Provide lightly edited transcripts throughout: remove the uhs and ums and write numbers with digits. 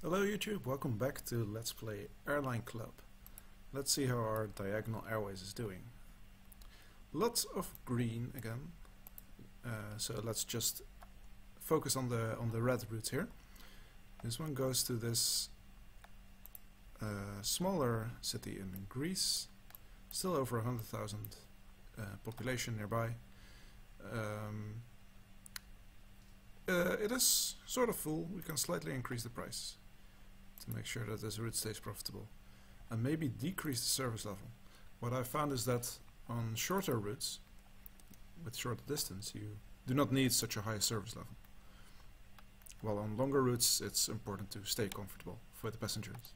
Hello YouTube, welcome back to Let's Play Airline Club. Let's see how our Diagonal Airways is doing. Lots of green again, so let's just focus on the red routes here. This one goes to this smaller city in Greece, still over 100,000 population nearby. It is sort of full. We can slightly increase the price to make sure that this route stays profitable, and maybe decrease the service level. What I found is that on shorter routes with shorter distance you do not need such a high service level, while on longer routes it's important to stay comfortable for the passengers.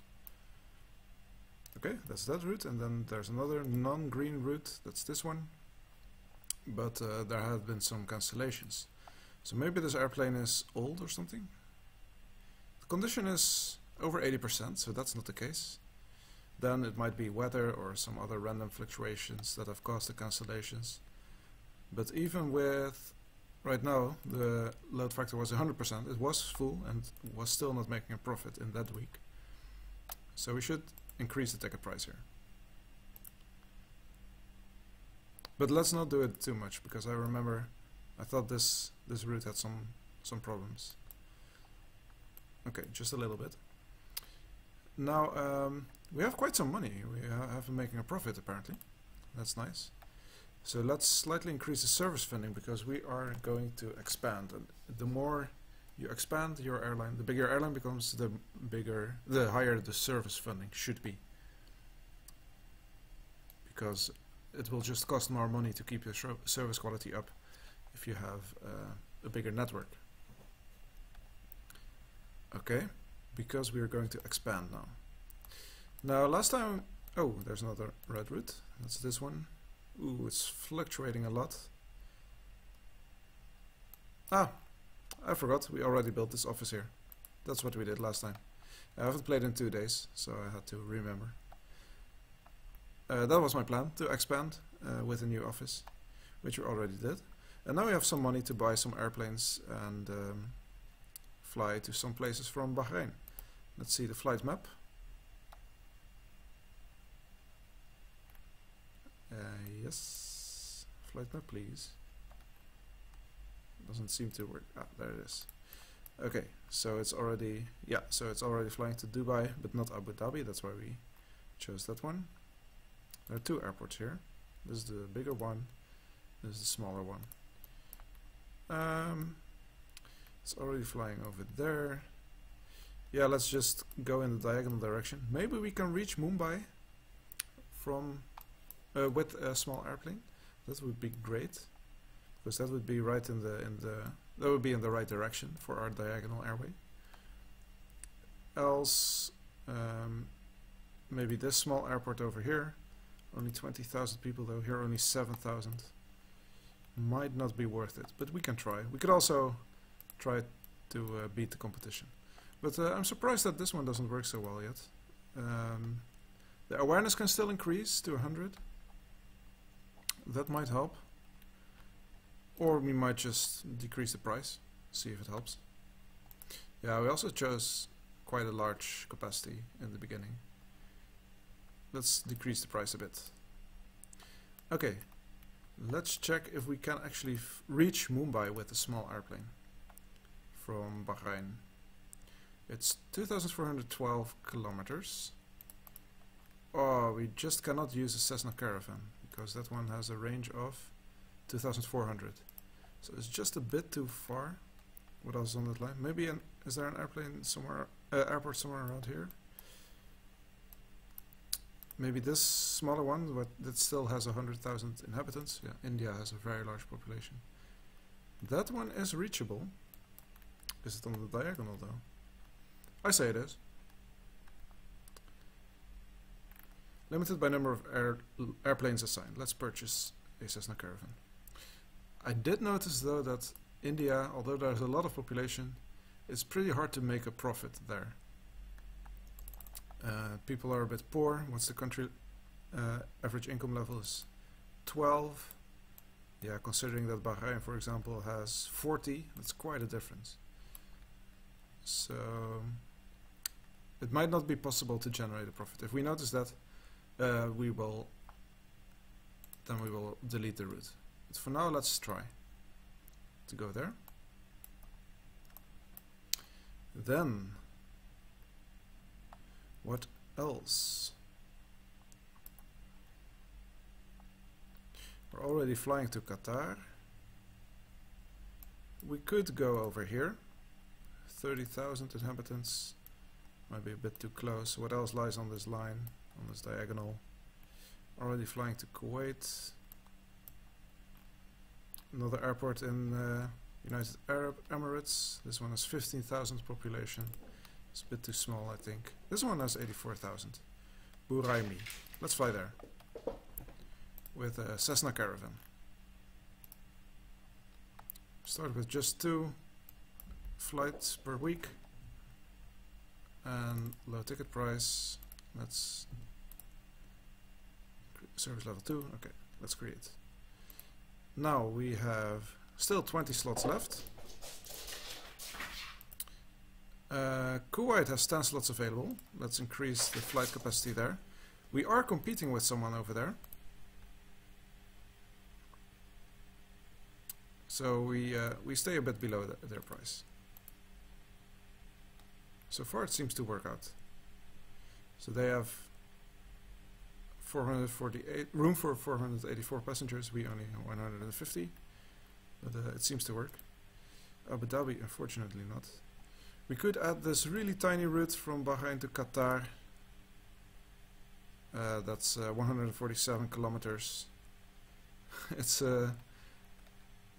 Okay, that's that route, and then there's another non-green route, that's this one, but there have been some cancellations. So maybe this airplane is old or something. The condition is over 80%, so that's not the case. Then it might be weather or some other random fluctuations that have caused the cancellations. But even with, right now, the load factor was 100%, it was full and was still not making a profit in that week. So we should increase the ticket price here. But let's not do it too much, because I thought this route had some problems. Okay, just a little bit. Now we have quite some money. We have been making a profit apparently. That's nice. So let's slightly increase the service funding, because we are going to expand. And the more you expand your airline, the bigger your airline becomes, the higher the service funding should be. Because it will just cost more money to keep your service quality up if you have a bigger network. Okay, because we are going to expand now. Now last time, oh, there's another red route. That's this one. Ooh, it's fluctuating a lot. Ah, I forgot, we already built this office here. That's what we did last time. I haven't played in 2 days, so I had to remember. That was my plan, to expand with a new office, which we already did. And now we have some money to buy some airplanes and fly to some places from Bahrain. Let's see the flight map. Yes, flight map please. Doesn't seem to work. Ah, there it is. Okay, so it's already, yeah, so it's already flying to Dubai, but not Abu Dhabi. That's why we chose that one. There are 2 airports here. This is the bigger one. This is the smaller one. It's already flying over there. Yeah, let's just go in the diagonal direction. Maybe we can reach Mumbai from with a small airplane. That would be great, because that would be right in the right direction for our diagonal airway. Else, maybe this small airport over here. Only 20,000 people though. Here only 7,000. Might not be worth it, but we can try. We could also try to beat the competition. But I'm surprised that this one doesn't work so well yet. The awareness can still increase to 100. That might help. Or we might just decrease the price, see if it helps. Yeah, we also chose quite a large capacity in the beginning. Let's decrease the price a bit. Okay. Let's check if we can actually reach Mumbai with a small airplane from Bahrain. It's 2,412 kilometers. Oh, we just cannot use a Cessna Caravan, because that one has a range of 2,400. So it's just a bit too far. What else is on that line? Maybe is there an airplane somewhere, airport somewhere around here? Maybe this smaller one, but that still has 100,000 inhabitants. Yeah, India has a very large population. That one is reachable. Is it on the diagonal though? I say it is. Limited by number of airplanes assigned. Let's purchase a Cessna Caravan. I did notice though that India, although there's a lot of population, it's pretty hard to make a profit there. People are a bit poor. What's the country average income level is 12. Yeah, considering that Bahrain, for example, has 40, that's quite a difference. So It might not be possible to generate a profit. If we notice that, we will delete the route. But for now, let's try to go there. Then, what else? We're already flying to Qatar. We could go over here. 30,000 inhabitants. Might be a bit too close. What else lies on this line, on this diagonal? Already flying to Kuwait. Another airport in United Arab Emirates. This one has 15,000 population. It's a bit too small, I think. This one has 84,000. Buraimi. Let's fly there. With a Cessna Caravan. Start with just 2 flights per week. And low ticket price. Let's service level 2. Okay, let's create. Now we have still 20 slots left. Kuwait has 10 slots available. Let's increase the flight capacity there. We are competing with someone over there. So we stay a bit below their price. So far it seems to work out. So they have 448 room for 484 passengers. We only have 150, but it seems to work. Abu Dhabi, unfortunately not. We could add this really tiny route from Bahrain to Qatar. That's 147 kilometers. It's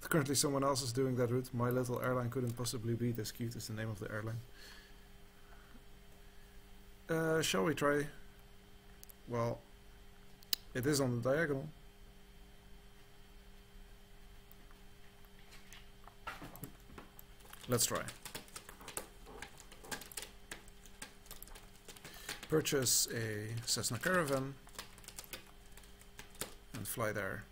currently someone else is doing that route. My little airline couldn't possibly be this cute. Is the name of the airline. Shall we try? Well, it is on the diagonal. Let's try. Purchase a Cessna Caravan and fly there.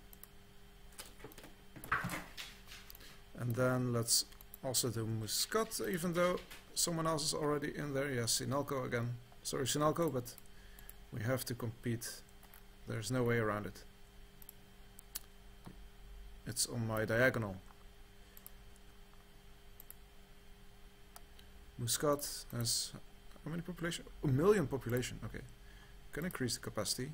And then let's also do Muscat, even though someone else is already in there. Yes, Sinalco again. Sorry, Sinalco, but we have to compete. There's no way around it. It's on my diagonal. Muscat has how many population? 1 million population. Okay, can increase the capacity.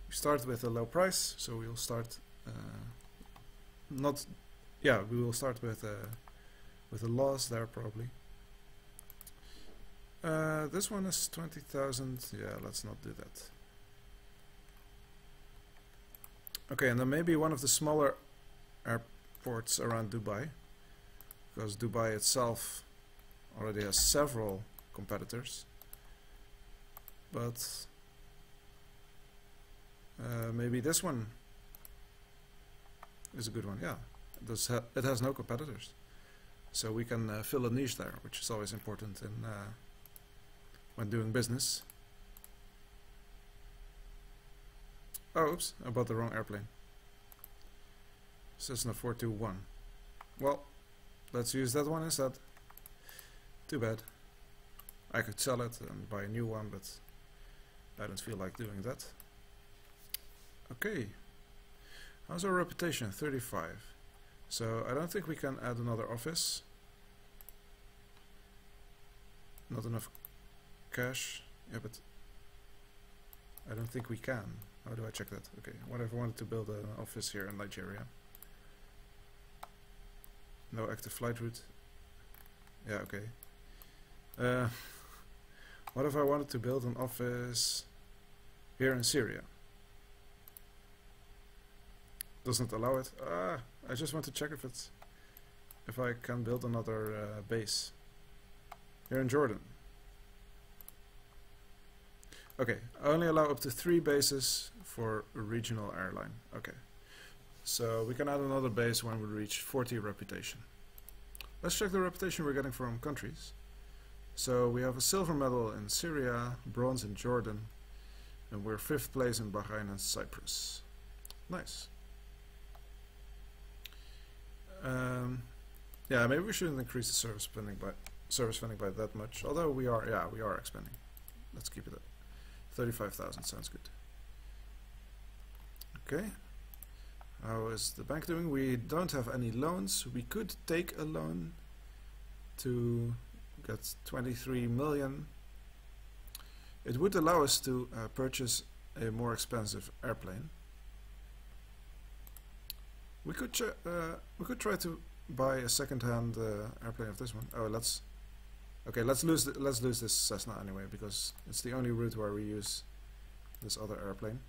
We start with a low price, so we'll start we will start with a loss there probably. This one is 20,000. Yeah, let's not do that. Okay, and then maybe one of the smaller airports around Dubai, because Dubai itself already has several competitors. But maybe this one is a good one. Yeah, it has no competitors, so we can fill a niche there, which is always important in when doing business. Oh, oops, I bought the wrong airplane. Cessna 421. Well, let's use that one instead. Too bad. I could sell it and buy a new one, but I don't feel like doing that. Okay. How's our reputation? 35. So I don't think we can add another office. Not enough cash. Yeah, but I don't think we can. How do I check that? Okay, what if I wanted to build an office here in Nigeria? No active flight route. Yeah, okay. What if I wanted to build an office here in Syria? Doesn't allow it. I just want to check if I can build another base here in Jordan. Okay, I only allow up to 3 bases for a regional airline. Okay, so we can add another base when we reach 40 reputation. Let's check the reputation we're getting from countries. So we have a silver medal in Syria, bronze in Jordan, and we're 5th place in Bahrain and Cyprus. Nice. Yeah, maybe we shouldn't increase the service spending service funding by that much. Although we are expanding. Let's keep it at 35,000. Sounds good. Okay. How is the bank doing? We don't have any loans. We could take a loan to get 23 million. It would allow us to purchase a more expensive airplane. We could try to buy a second-hand airplane of this one. Oh, let's lose this Cessna anyway, because it's the only route where we use this other airplane.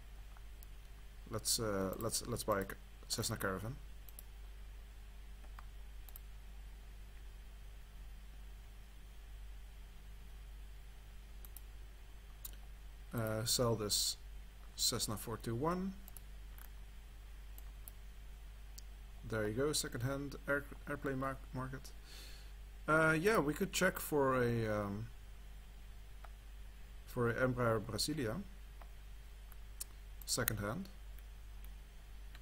Let's buy a Cessna Caravan. Sell this Cessna 421. There you go, second-hand airplane market. Yeah, we could check for a Embraer Brasilia, second-hand.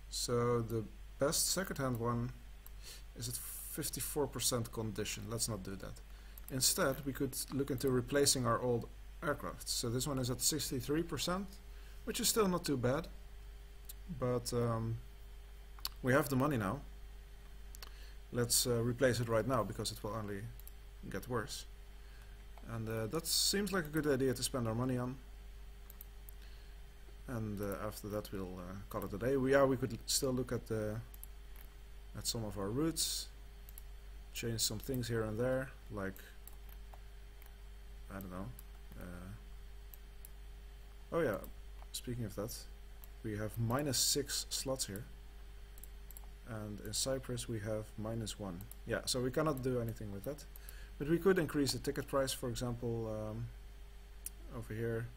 So the best second-hand one is at 54% condition. Let's not do that. Instead, we could look into replacing our old aircraft. So this one is at 63%, which is still not too bad. But we have the money now. Let's replace it right now, because it will only get worse. And that seems like a good idea to spend our money on. And after that we'll call it a day. We could still look at some of our routes, change some things here and there, like I don't know. Oh yeah, speaking of that, we have -6 slots here, and in Cyprus we have -1. Yeah, so we cannot do anything with that, but we could increase the ticket price, for example, over here.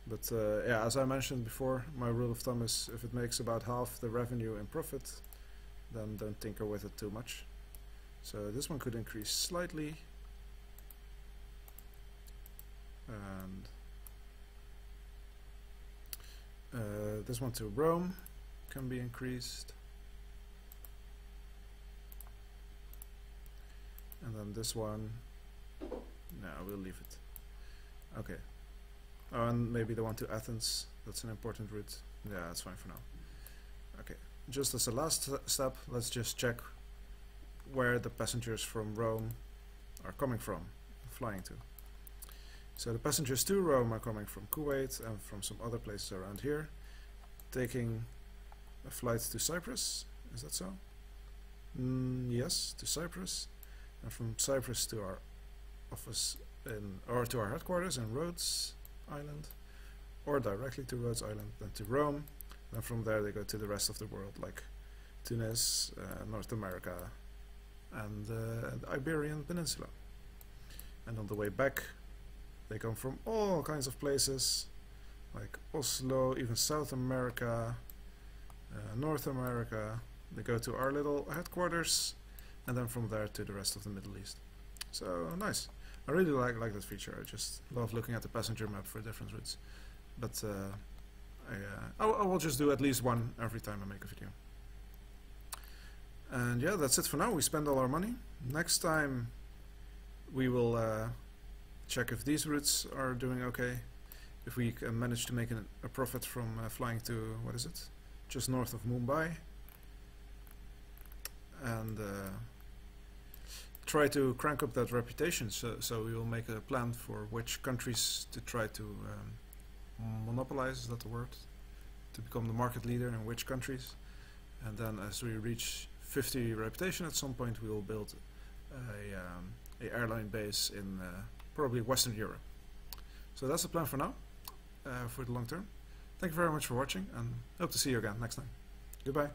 But yeah, as I mentioned before, my rule of thumb is if it makes about half the revenue in profit, then don't tinker with it too much. So this one could increase slightly, and this one to Rome can be increased, and then this one, no, we'll leave it. Okay. Oh, and maybe the one to Athens, that's an important route. Yeah, that's fine for now. Okay, just as a last step, let's just check where the passengers from Rome are coming from, flying to. So the passengers to Rome are coming from Kuwait and from some other places around here, taking a flight to Cyprus. Is that so? Yes, to Cyprus, and from Cyprus to our office or to our headquarters in Rhodes Island, or directly to Rhodes Island, then to Rome. Then from there they go to the rest of the world, like Tunis, North America, and the Iberian Peninsula. And on the way back they come from all kinds of places, like Oslo, even South America, North America. They go to our little headquarters, and then from there to the rest of the Middle East. So nice. I really like that feature. I just love looking at the passenger map for different routes. But I will just do at least one every time I make a video. And yeah, that's it for now. We spend all our money. Next time we will check if these routes are doing okay. If we can manage to make a profit from flying to, what is it? Just north of Mumbai. And try to crank up that reputation, so we will make a plan for which countries to try to monopolize, is that the word? To become the market leader in which countries, and then as we reach 50 reputation at some point, we will build a airline base in probably Western Europe. So that's the plan for now, for the long term. Thank you very much for watching, and hope to see you again next time. Goodbye.